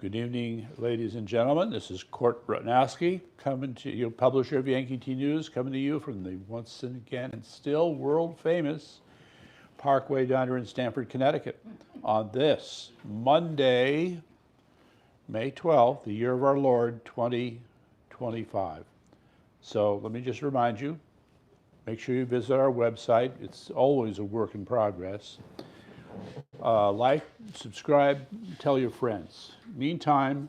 Good evening, ladies and gentlemen. This is Court Rutnowski, coming to you, publisher of Yankee T News, coming to you from the once and again and still world famous Parkway down here in Stamford, Connecticut, on this Monday, May 12th, the year of our Lord, 2025. So let me just remind you, make sure you visit our website. It's always a work in progress. Like, subscribe, tell your friends. Meantime,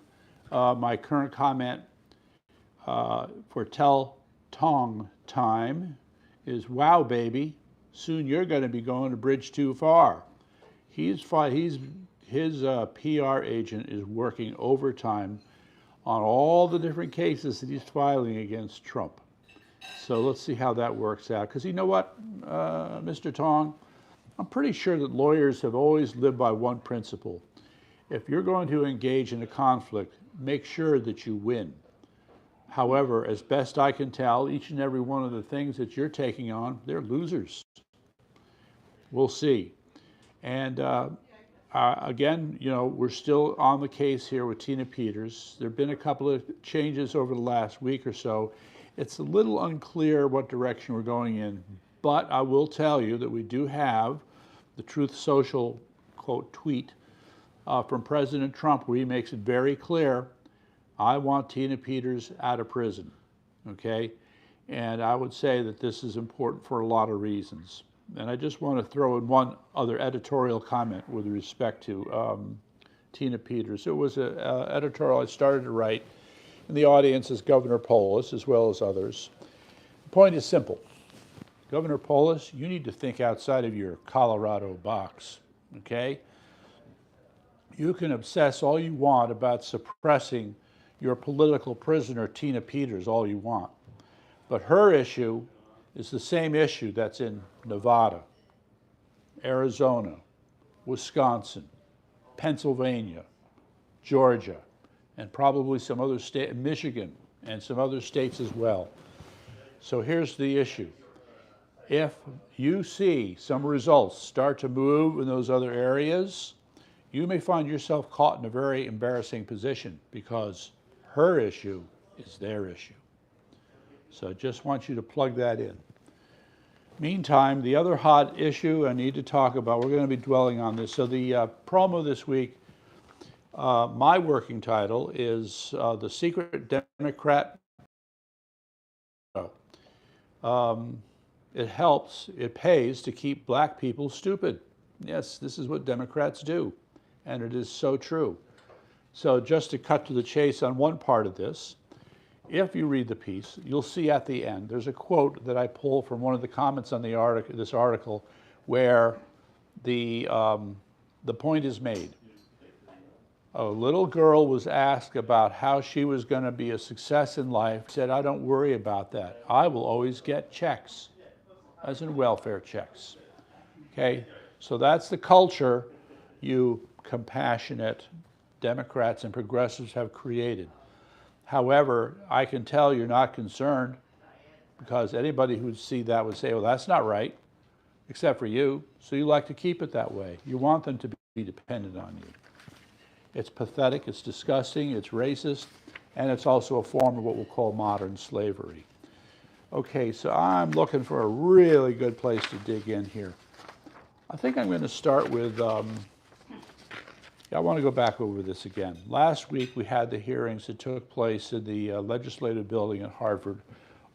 my current comment for Tell Tong time is, wow, baby, soon you're going to be going a bridge too far. His PR agent is working overtime on all the different cases that he's filing against Trump. So let's see how that works out. Because you know what, Mr. Tong? I'm pretty sure that lawyers have always lived by one principle. If you're going to engage in a conflict, make sure that you win. However, as best I can tell, each and every one of the things that you're taking on, they're losers. We'll see. And again, you know, we're still on the case here with Tina Peters. There have been a couple of changes over the last week or so. It's a little unclear what direction we're going in, but I will tell you that we do have the Truth Social, quote, tweet from President Trump, where he makes it very clear, I want Tina Peters out of prison, okay? And I would say that this is important for a lot of reasons. And I just want to throw in one other editorial comment with respect to Tina Peters. It was an editorial I started to write, and the audience is Governor Polis as well as others. The point is simple. Governor Polis, you need to think outside of your Colorado box, okay? You can obsess all you want about suppressing your political prisoner, Tina Peters, all you want. But her issue is the same issue that's in Nevada, Arizona, Wisconsin, Pennsylvania, Georgia, and probably some other state, Michigan, and some other states as well. So here's the issue. If you see some results start to move in those other areas, you may find yourself caught in a very embarrassing position because her issue is their issue. So I just want you to plug that in. Meantime, the other hot issue I need to talk about, we're going to be dwelling on this. So the promo this week, my working title is The Secret Democrat. It helps, it pays to keep black people stupid. Yes, this is what Democrats do, and it is so true. So just to cut to the chase on one part of this, if you read the piece, you'll see at the end, there's a quote that I pull from one of the comments on the article, this article, where the point is made. A little girl was asked about how she was going to be a success in life, said, I don't worry about that. I will always get checks, as in welfare checks. Okay, so that's the culture you compassionate Democrats and progressives have created. However, I can tell you're not concerned, because anybody who would see that would say, well, that's not right, except for you. So you like to keep it that way. You want them to be dependent on you. It's pathetic, it's disgusting, it's racist, and it's also a form of what we'll call modern slavery. Okay, so I'm looking for a really good place to dig in here. I think I'm going to start with, I want to go back over this again. Last week we had the hearings that took place in the legislative building at Hartford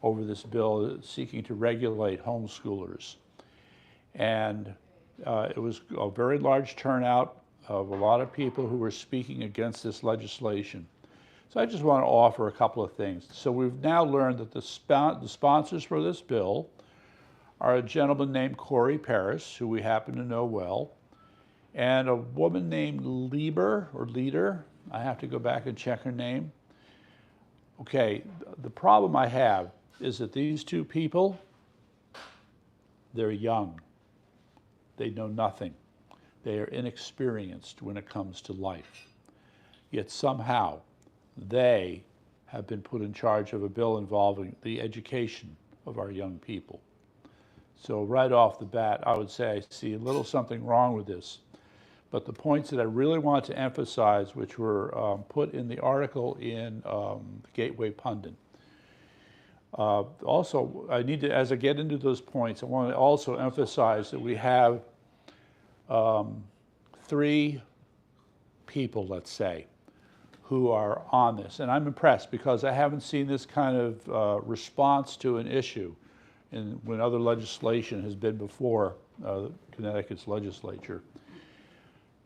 over this bill seeking to regulate homeschoolers. And it was a very large turnout of a lot of people who were speaking against this legislation. So I just want to offer a couple of things. So we've now learned that the sponsors for this bill are a gentleman named Corey Parris, who we happen to know well, and a woman named Leader. I have to go back and check her name. Okay, the problem I have is that these two people, they're young. They know nothing. They are inexperienced when it comes to life. Yet somehow, they have been put in charge of a bill involving the education of our young people. So right off the bat, I would say I see a little something wrong with this. But the points that I really want to emphasize, which were put in the article in the Gateway Pundit. Also, I need to, as I get into those points, I want to also emphasize that we have 3 people, let's say, who are on this. And I'm impressed because I haven't seen this kind of response to an issue when other legislation has been before Connecticut's legislature.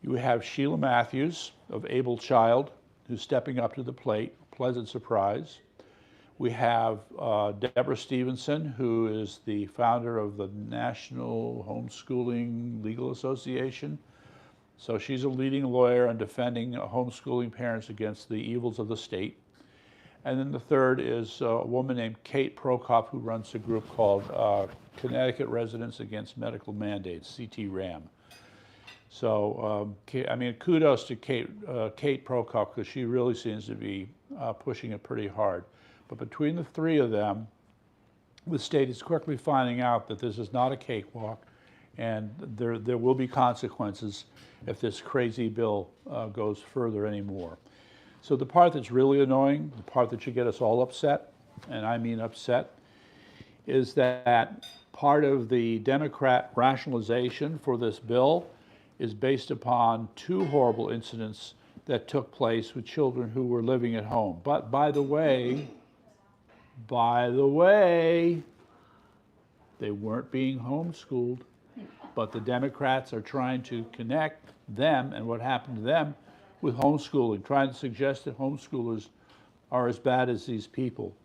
You have Sheila Matthews of Able Child, who's stepping up to the plate, pleasant surprise. We have Deborah Stevenson, who is the founder of the National Homeschooling Legal Association. So she's a leading lawyer and defending homeschooling parents against the evils of the state. And then the third is a woman named Kate Prokop, who runs a group called Connecticut Residents Against Medical Mandates, CTRAM. So, I mean, kudos to Kate Prokop, because she really seems to be pushing it pretty hard. But between the 3 of them, the state is quickly finding out that this is not a cakewalk, and there will be consequences if this crazy bill goes further anymore. So the part that's really annoying, the part that should get us all upset, and I mean upset, is that part of the Democrat rationalization for this bill is based upon 2 horrible incidents that took place with children who were living at home. But by the way, they weren't being homeschooled, but the Democrats are trying to connect them and what happened to them with homeschooling, trying to suggest that homeschoolers are as bad as these people.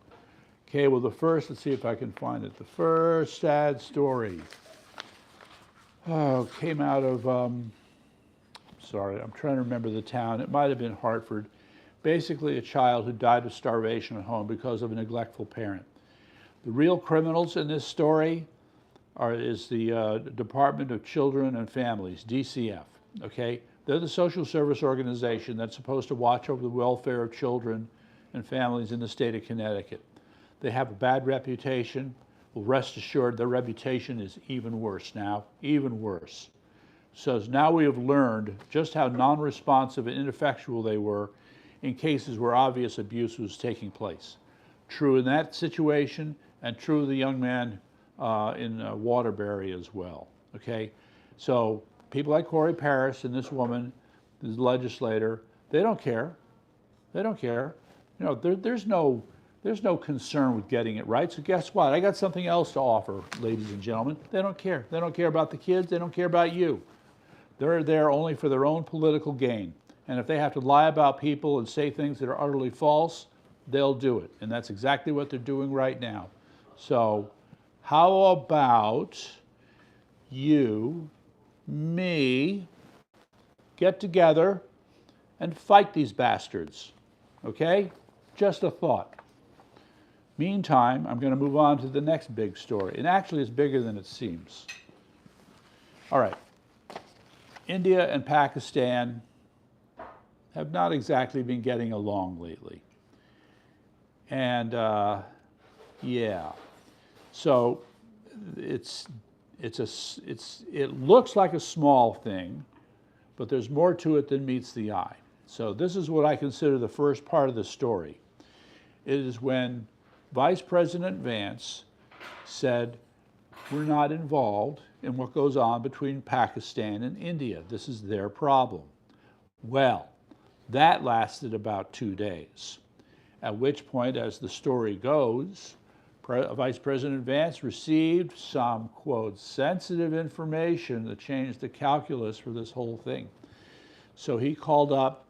Okay, well, the first, let's see if I can find it. The first sad story came out of, sorry, I'm trying to remember the town. It might have been Hartford. Basically, a child who died of starvation at home because of a neglectful parent. The real criminals in this story is the Department of Children and Families, DCF, okay? They're the social service organization that's supposed to watch over the welfare of children and families in the state of Connecticut. They have a bad reputation. Well, rest assured, their reputation is even worse now, even worse. So now we have learned just how non-responsive and ineffectual they were in cases where obvious abuse was taking place. True in that situation, and true of the young man in Waterbury as well, okay? So people like Corey Parris and this woman, this legislator, they don't care. They don't care. You know, there's no concern with getting it right. So guess what? I got something else to offer, ladies and gentlemen. They don't care. They don't care about the kids. They don't care about you. They're there only for their own political gain. And if they have to lie about people and say things that are utterly false, they'll do it. And that's exactly what they're doing right now. So how about you, me, get together and fight these bastards, okay? Just a thought. Meantime, I'm going to move on to the next big story. And actually, it's bigger than it seems. All right. India and Pakistan have not exactly been getting along lately. And yeah, so it looks like a small thing, but there's more to it than meets the eye. So this is what I consider the first part of the story. It is when Vice President Vance said, we're not involved in what goes on between Pakistan and India. This is their problem. Well, that lasted about 2 days, at which point, as the story goes, Vice President Vance received some, quote, sensitive information that changed the calculus for this whole thing. So he called up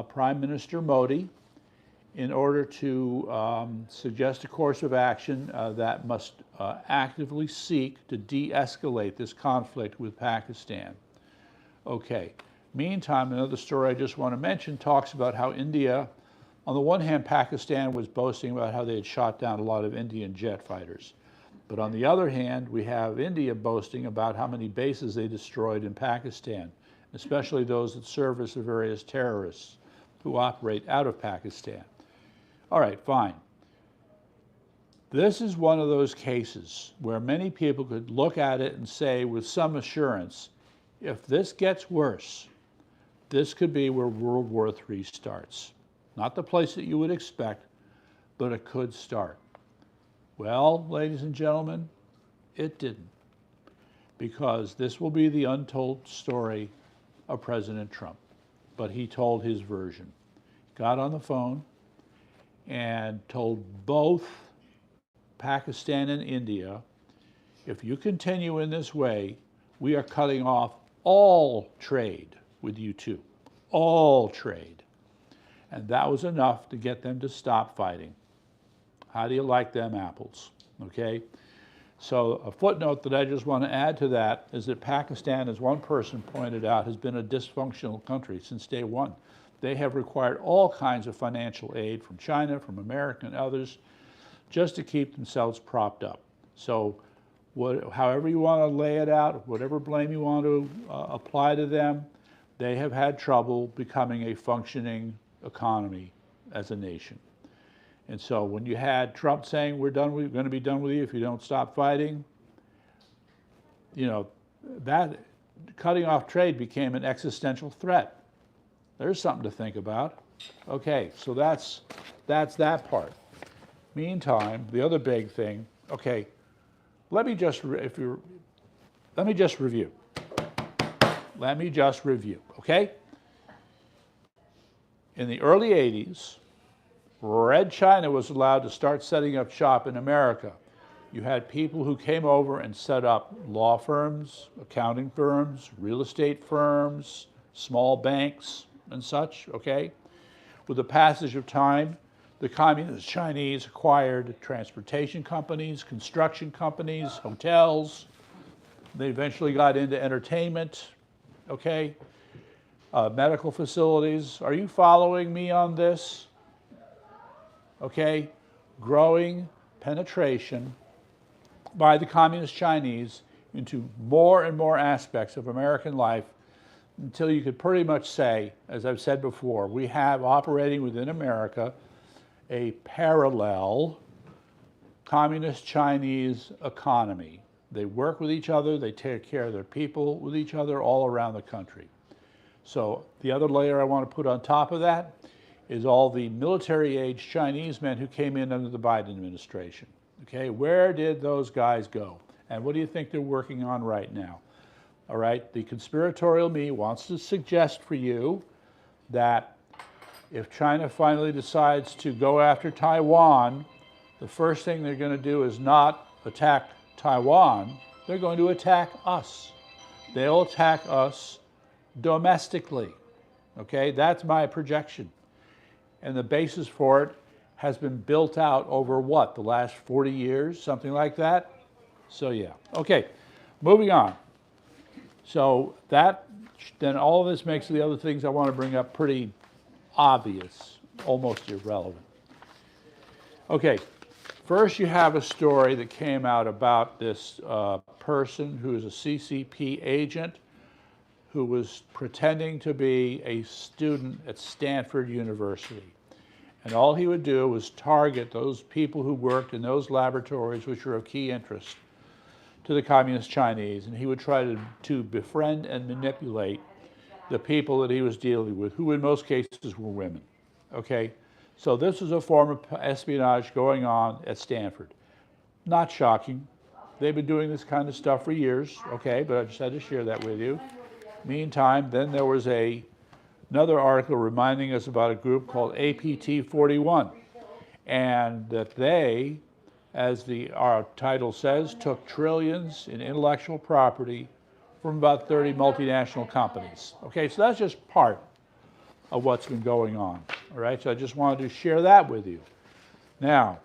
Prime Minister Modi in order to suggest a course of action that must actively seek to de-escalate this conflict with Pakistan. Okay. Meantime, another story I just want to mention talks about how India, on the one hand, Pakistan was boasting about how they had shot down a lot of Indian jet fighters. But on the other hand, we have India boasting about how many bases they destroyed in Pakistan, especially those that service the various terrorists who operate out of Pakistan. All right, fine. This is one of those cases where many people could look at it and say with some assurance, if this gets worse, this could be where World War III starts. Not the place that you would expect, but it could start. Well, ladies and gentlemen, it didn't, because this will be the untold story of President Trump. But he told his version. Got on the phone and told both Pakistan and India, if you continue in this way, we are cutting off all trade with you two, all trade. And that was enough to get them to stop fighting. How do you like them apples? Okay? So a footnote that I just want to add to that is that Pakistan, as one person pointed out, has been a dysfunctional country since day one. They have required all kinds of financial aid from China, from America, and others, just to keep themselves propped up. So however you want to lay it out, whatever blame you want to apply to them, they have had trouble becoming a functioning economy as a nation. And so when you had Trump saying, we're going to be done with you if you don't stop fighting, you know, that cutting off trade became an existential threat. There's something to think about. Okay, so that's that part. Meantime, the other big thing, okay, let me just review. Let me just review, okay? In the early 80s, Red China was allowed to start setting up shop in America. You had people who came over and set up law firms, accounting firms, real estate firms, small banks, and such, okay? With the passage of time, the communist Chinese acquired transportation companies, construction companies, hotels. They eventually got into entertainment, okay? Medical facilities. Are you following me on this? Okay, growing penetration by the communist Chinese into more and more aspects of American life until you could pretty much say, as I've said before, we have operating within America a parallel communist Chinese economy. They work with each other, they take care of their people with each other all around the country. So the other layer I want to put on top of that is all the military-age Chinese men who came in under the Biden administration. Okay, where did those guys go? And what do you think they're working on right now? All right, the conspiratorial me wants to suggest for you that if China finally decides to go after Taiwan, the first thing they're going to do is not attack Taiwan, they're going to attack us. They'll attack us domestically. Okay, that's my projection. And the basis for it has been built out over what, the last 40 years, something like that? So yeah, okay, moving on. So then all of this makes the other things I want to bring up pretty obvious, almost irrelevant. Okay, first you have a story that came out about this person who is a CCP agent who was pretending to be a student at Stanford University. And all he would do was target those people who worked in those laboratories which were of key interest to the Communist Chinese. And he would try to befriend and manipulate the people that he was dealing with, who in most cases were women. Okay? So this was a form of espionage going on at Stanford. Not shocking. They've been doing this kind of stuff for years, okay? But I just had to share that with you. Meantime, then there was another article reminding us about a group called APT41, and that they, as our title says, took trillions in intellectual property from about 30 multinational companies. Okay, so that's just part of what's been going on. All right, so I just wanted to share that with you. Now,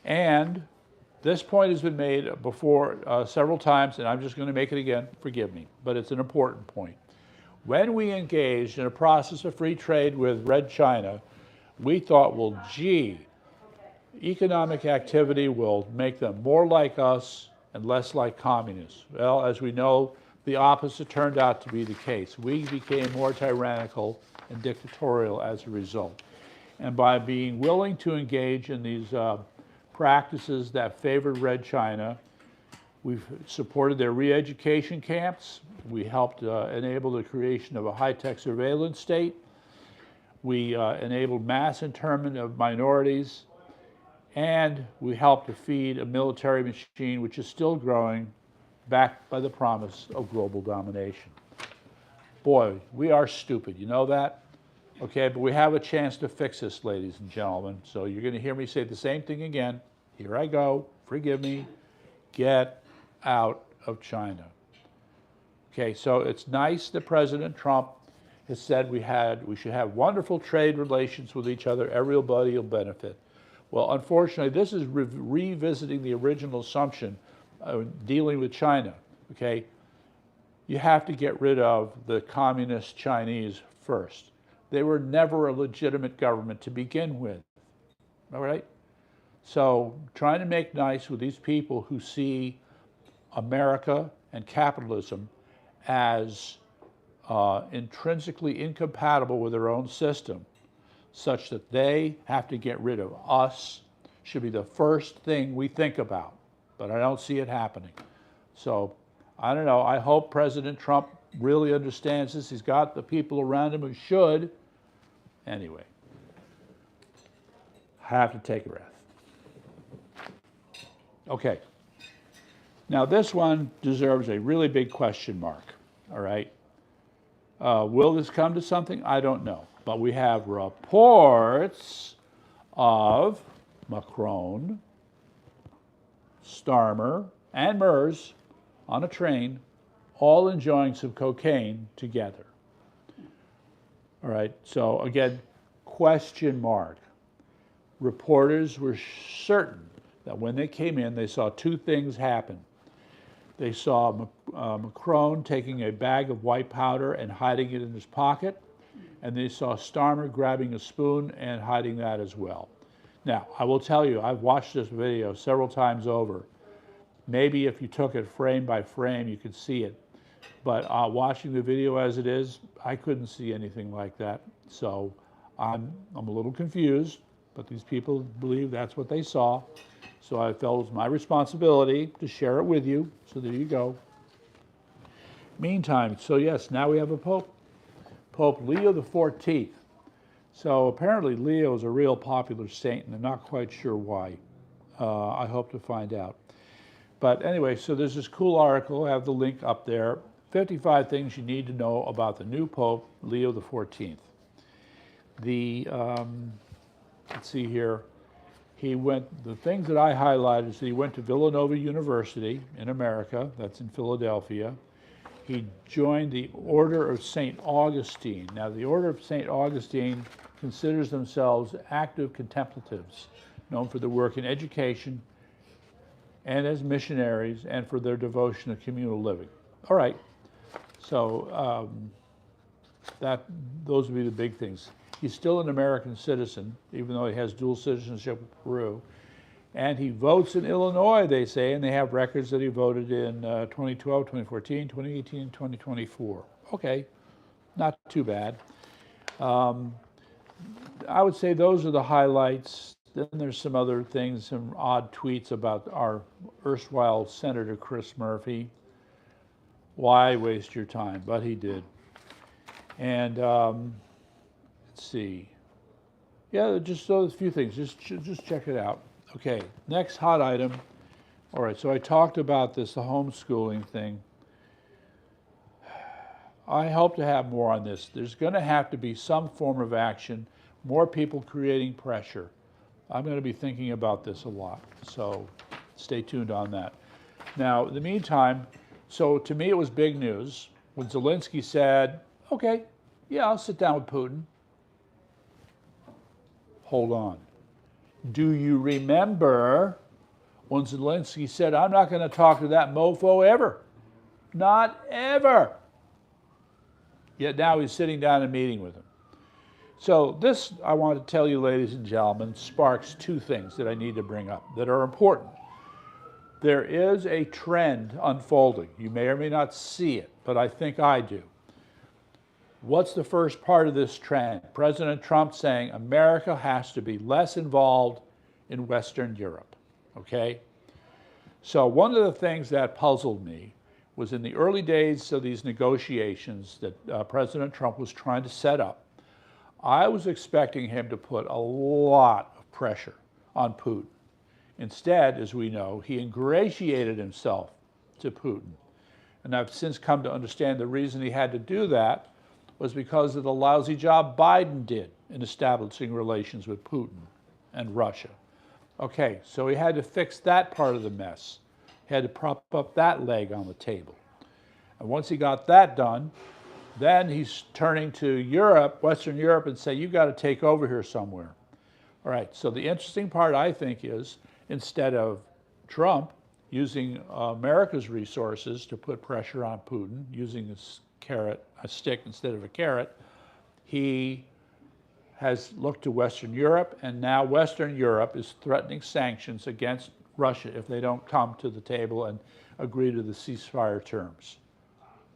and this point has been made before several times, and I'm just going to make it again, forgive me, but it's an important point. When we engaged in a process of free trade with Red China, we thought, well, gee, economic activity will make them more like us and less like communists. Well, as we know, the opposite turned out to be the case. We became more tyrannical and dictatorial as a result. And by being willing to engage in these practices that favored Red China, We've supported their re-education camps. We helped enable the creation of a high-tech surveillance state. We enabled mass internment of minorities. And we helped to feed a military machine which is still growing, backed by the promise of global domination. Boy, we are stupid, you know that? Okay, but we have a chance to fix this, ladies and gentlemen. So you're going to hear me say the same thing again. Here I go, forgive me. Get out of China. Okay, so it's nice that President Trump has said we should have wonderful trade relations with each other, everybody will benefit. Well, unfortunately, this is revisiting the original assumption dealing with China, okay? You have to get rid of the communist Chinese first. They were never a legitimate government to begin with, all right? So trying to make nice with these people who see America and capitalism as intrinsically incompatible with their own system, such that they have to get rid of us, should be the first thing we think about. But I don't see it happening. So, I don't know, I hope President Trump really understands this. He's got the people around him who should. Anyway, I have to take a breath. Okay. Now this one deserves a really big question mark, all right? Will this come to something? I don't know. But we have reports of Macron, Starmer, and Mers on a train, all enjoying some cocaine together. All right, so again, question mark. Reporters were certain that when they came in, they saw two things happen. They saw Macron taking a bag of white powder and hiding it in his pocket, and they saw Starmer grabbing a spoon and hiding that as well. Now, I will tell you, I've watched this video several times over. Maybe if you took it frame by frame, you could see it. But watching the video as it is, I couldn't see anything like that. So I'm a little confused, but these people believe that's what they saw. So I felt it was my responsibility to share it with you. So there you go. Meantime, so yes, now we have a Pope. Pope Leo XIV. So apparently Leo is a real popular saint, and I'm not quite sure why. I hope to find out. But anyway, so there's this cool article. I have the link up there. 55 things you need to know about the new Pope, Leo XIV. Let's see here. The things that I highlighted is that he went to Villanova University in America. That's in Philadelphia. He joined the Order of St. Augustine. Now, the Order of St. Augustine considers themselves active contemplatives, known for their work in education and as missionaries and for their devotion to communal living. All right, so those would be the big things. He's still an American citizen, even though he has dual citizenship with Peru. And he votes in Illinois, they say, and they have records that he voted in 2012, 2014, 2018, and 2024. Okay, not too bad. I would say those are the highlights. Then there's some other things, some odd tweets about our erstwhile Senator Chris Murphy. Why waste your time? But he did. And let's see. Yeah, just those few things. Just check it out. Okay, next hot item. All right, so I talked about this, the homeschooling thing. I hope to have more on this. There's going to have to be some form of action, more people creating pressure. I'm going to be thinking about this a lot, so stay tuned on that. Now, in the meantime, so to me it was big news when Zelensky said, okay, yeah, I'll sit down with Putin. Hold on. Do you remember when Zelensky said, I'm not going to talk to that mofo ever? Not ever. Yet now he's sitting down and meeting with him. So this, I want to tell you, ladies and gentlemen, sparks two things that I need to bring up that are important. There is a trend unfolding. You may or may not see it, but I think I do. What's the first part of this trend? President Trump saying America has to be less involved in Western Europe, okay? So one of the things that puzzled me was in the early days of these negotiations that President Trump was trying to set up, I was expecting him to put a lot of pressure on Putin. Instead, as we know, he ingratiated himself to Putin. And I've since come to understand the reason he had to do that was because of the lousy job Biden did in establishing relations with Putin and Russia. Okay, so he had to fix that part of the mess. He had to prop up that leg on the table. And once he got that done, then he's turning to Europe, Western Europe, and say, you've got to take over here somewhere. All right, so the interesting part, I think, is instead of Trump using America's resources to put pressure on Putin, using a stick instead of a carrot, he has looked to Western Europe, and now Western Europe is threatening sanctions against Russia if they don't come to the table and agree to the ceasefire terms.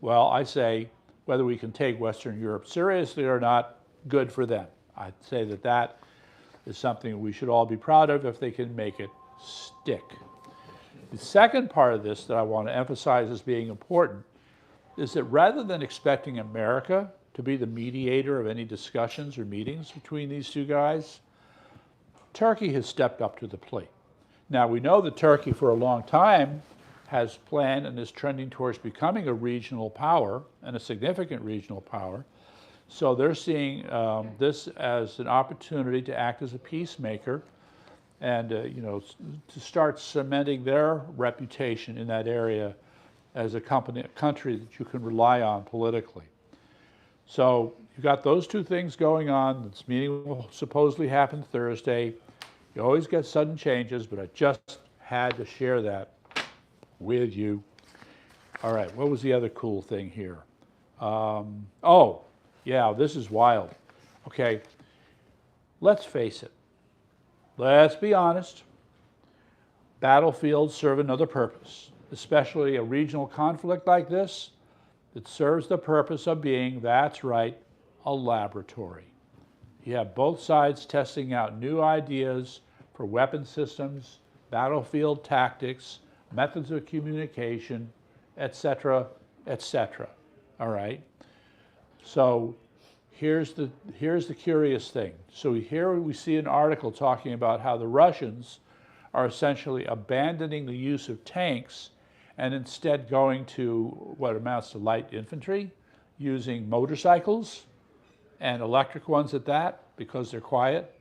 Well, I say, whether we can take Western Europe seriously or not, good for them. I'd say that that is something we should all be proud of if they can make it stick. The second part of this that I want to emphasize as being important is that rather than expecting America to be the mediator of any discussions or meetings between these two guys, Turkey has stepped up to the plate. Now, we know that Turkey for a long time has planned and is trending towards becoming a regional power and a significant regional power. So they're seeing this as an opportunity to act as a peacemaker and to start cementing their reputation in that area as a country that you can rely on politically. So you've got those two things going on. This meeting will supposedly happen Thursday. You always get sudden changes, but I just had to share that with you. All right, what was the other cool thing here? Oh, yeah, this is wild. Okay, let's face it. Let's be honest. Battlefields serve another purpose, especially a regional conflict like this. It serves the purpose of being, that's right, a laboratory. You have both sides testing out new ideas for weapon systems, battlefield tactics, methods of communication, etc., etc. All right? So here's the curious thing. So here we see an article talking about how the Russians are essentially abandoning the use of tanks and instead going to what amounts to light infantry, using motorcycles and electric ones at that, because they're quiet.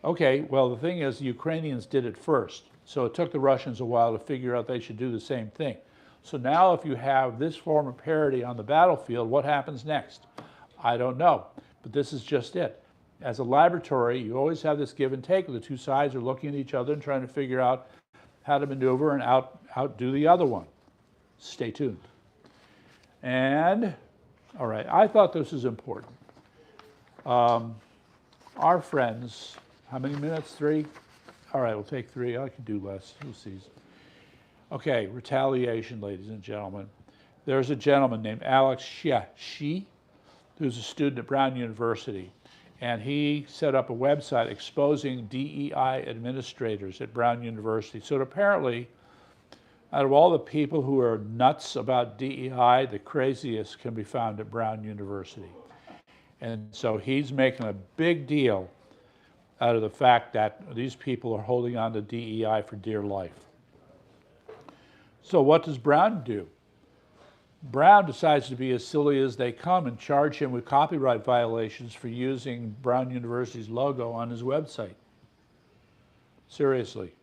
Okay, well, the thing is, the Ukrainians did it first, so it took the Russians a while to figure out they should do the same thing. So now if you have this form of parity on the battlefield, what happens next? I don't know, but this is just it. As a laboratory, you always have this give and take. The two sides are looking at each other and trying to figure out how to maneuver and outdo the other one. Stay tuned. And, all right, I thought this was important. Our friends, how many minutes? 3? All right, we'll take 3. I can do less. We'll see. Okay, retaliation, ladies and gentlemen. There's a gentleman named Alex Shi, who's a student at Brown University. And he set up a website exposing DEI administrators at Brown University. So apparently, out of all the people who are nuts about DEI, the craziest can be found at Brown University. And so he's making a big deal out of the fact that these people are holding on to DEI for dear life. So what does Brown do? Brown decides to be as silly as they come and charge him with copyright violations for using Brown University's logo on his website. Seriously.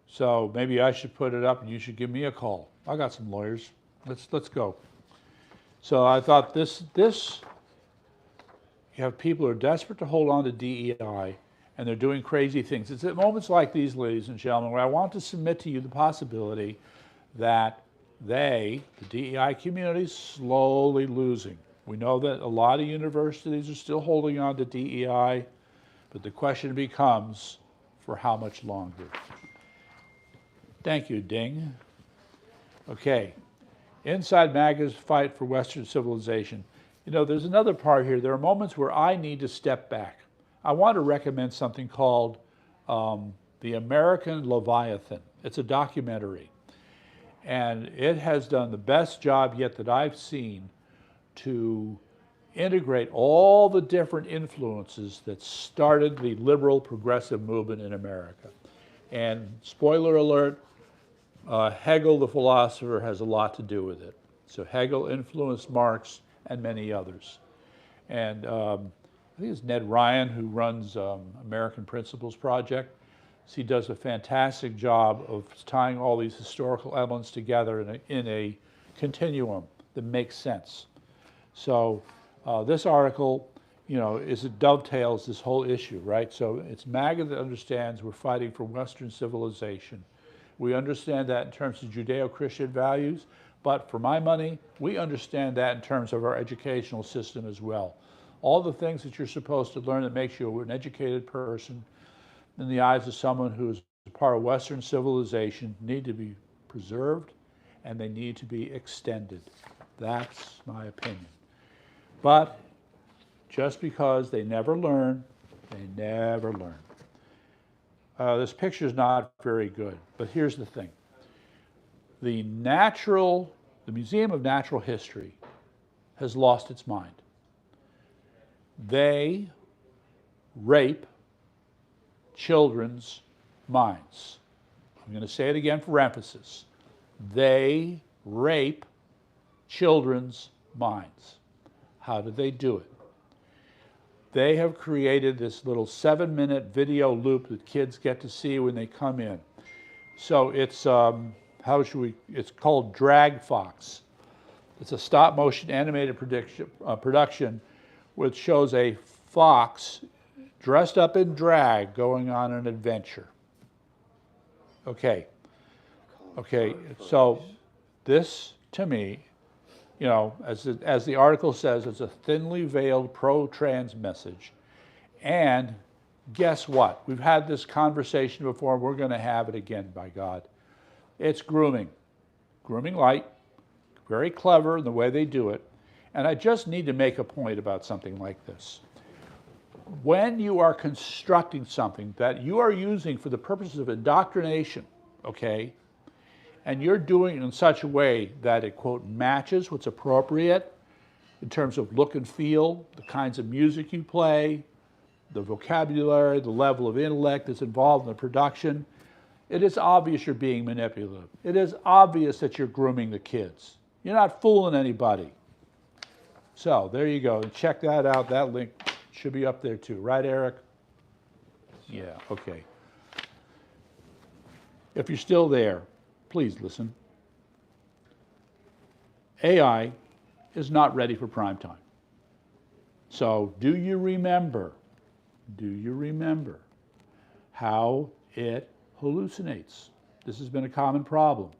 So maybe I should put it up and you should give me a call. I got some lawyers. Let's go. So I thought this you have people who are desperate to hold on to DEI and they're doing crazy things. It's at moments like these, ladies and gentlemen, where I want to submit to you the possibility that the DEI community, is slowly losing. We know that a lot of universities are still holding on to DEI, but the question becomes, for how much longer? Thank you, Ding. Okay, inside MAGA's fight for Western civilization. You know, there's another part here. There are moments where I need to step back. I want to recommend something called the American Leviathan. It's a documentary. And it has done the best job yet that I've seen to integrate all the different influences that started the liberal progressive movement in America. And spoiler alert, Hegel, the philosopher, has a lot to do with it. So Hegel influenced Marx and many others. And I think it's Ned Ryan who runs American Principles Project. He does a fantastic job of tying all these historical elements together in a continuum that makes sense. So this article, it dovetails this whole issue, right? So it's MAGA that understands we're fighting for Western civilization. We understand that in terms of Judeo-Christian values, but for my money, we understand that in terms of our educational system as well. All the things that you're supposed to learn that makes you an educated person in the eyes of someone who is part of Western civilization need to be preserved and they need to be extended. That's my opinion. But just because they never learn, they never learn. This picture is not very good, but here's the thing. The Museum of Natural History has lost its mind. They rape children's minds. I'm going to say it again for emphasis. They rape children's minds. How do they do it? They have created this little 7-minute video loop that kids get to see when they come in. So it's, it's called Drag Fox. It's a stop-motion animated production which shows a fox dressed up in drag going on an adventure. Okay, so this, to me, as the article says, it's a thinly veiled pro-trans message. And guess what? We've had this conversation before, and we're going to have it again, by God. It's grooming. Grooming light, very clever in the way they do it. And I just need to make a point about something like this. When you are constructing something that you are using for the purposes of indoctrination, okay, and you're doing it in such a way that it, quote, matches what's appropriate in terms of look and feel, the kinds of music you play, the vocabulary, the level of intellect that's involved in the production, it is obvious you're being manipulative. It is obvious that you're grooming the kids. You're not fooling anybody. So there you go. Check that out. That link should be up there too. Right, Eric? Yeah, okay. If you're still there, please listen. AI is not ready for prime time. So do you remember how it hallucinates? This has been a common problem.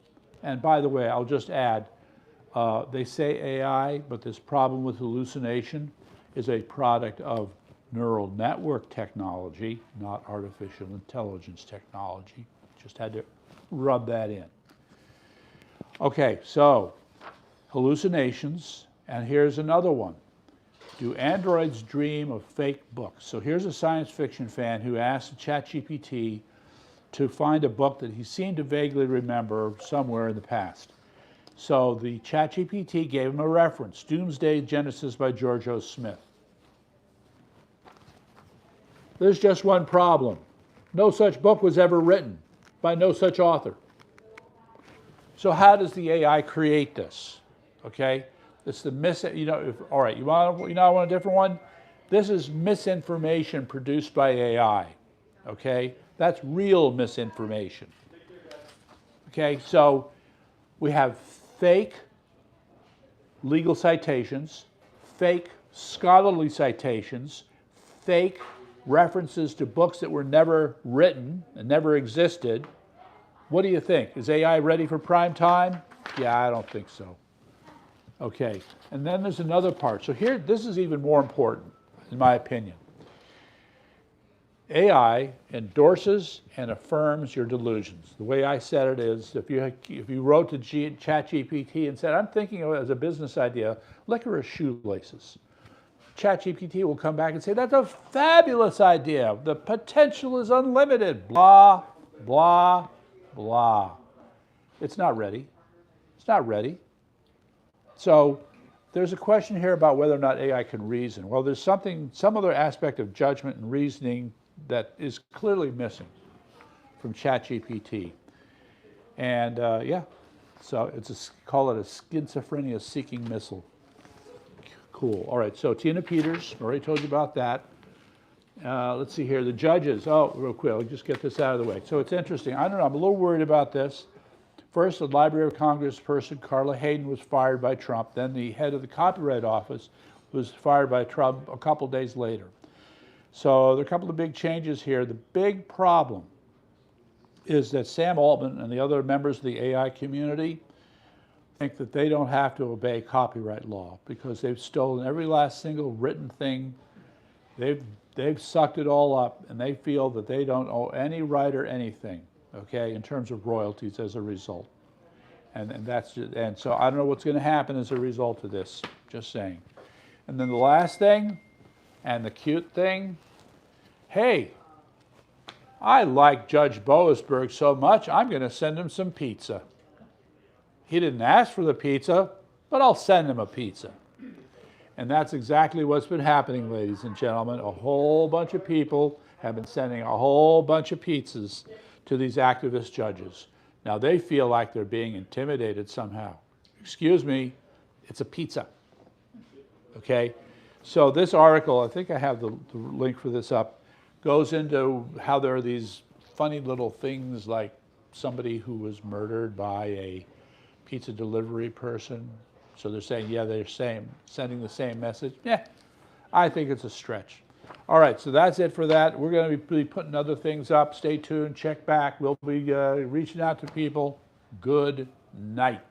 And by the way, I'll just add, they say AI, but this problem with hallucination is a product of neural network technology, not artificial intelligence technology. Just had to rub that in. Okay, so hallucinations, and here's another one. Do androids dream of fake books? So here's a science fiction fan who asked ChatGPT to find a book that he seemed to vaguely remember somewhere in the past. So the ChatGPT gave him a reference, Doomsday Genesis by George O. Smith. There's just one problem. No such book was ever written by no such author. So how does the AI create this? Okay, it's the all right, you want a different one? This is misinformation produced by AI. Okay, that's real misinformation. Okay, so we have fake legal citations, fake scholarly citations, fake references to books that were never written and never existed. What do you think? Is AI ready for prime time? Yeah, I don't think so. Okay, and then there's another part. So here, this is even more important, in my opinion. AI endorses and affirms your delusions. The way I said it is, if you wrote to ChatGPT and said, I'm thinking of it as a business idea, licorice shoelaces. ChatGPT will come back and say, that's a fabulous idea. The potential is unlimited. Blah, blah, blah. It's not ready. It's not ready. So there's a question here about whether or not AI can reason. Well, there's some other aspect of judgment and reasoning that is clearly missing from ChatGPT. And yeah, so call it a schizophrenia-seeking missile. Cool. All right, so Tina Peters, already told you about that. Let's see here, the judges. Oh, real quick, I'll just get this out of the way. So it's interesting. I don't know, I'm a little worried about this. First, the Library of Congress person, Carla Hayden, was fired by Trump. Then the head of the Copyright Office was fired by Trump a couple days later. So there are a couple of big changes here. The big problem is that Sam Altman and the other members of the AI community think that they don't have to obey copyright law because they've stolen every last single written thing. They've sucked it all up, and they feel that they don't owe any writer anything, okay, in terms of royalties as a result. And so I don't know what's going to happen as a result of this, just saying. And then the last thing, and the cute thing, hey, I like Judge Boasberg so much, I'm going to send him some pizza. He didn't ask for the pizza, but I'll send him a pizza. And that's exactly what's been happening, ladies and gentlemen. A whole bunch of people have been sending a whole bunch of pizzas to these activist judges. Now they feel like they're being intimidated somehow. Excuse me, it's a pizza, okay? So this article, I think I have the link for this up, goes into how there are these funny little things like somebody who was murdered by a pizza delivery person. So they're saying, yeah, they're sending the same message. Yeah, I think it's a stretch. All right, so that's it for that. We're going to be putting other things up. Stay tuned, check back. We'll be reaching out to people. Good night.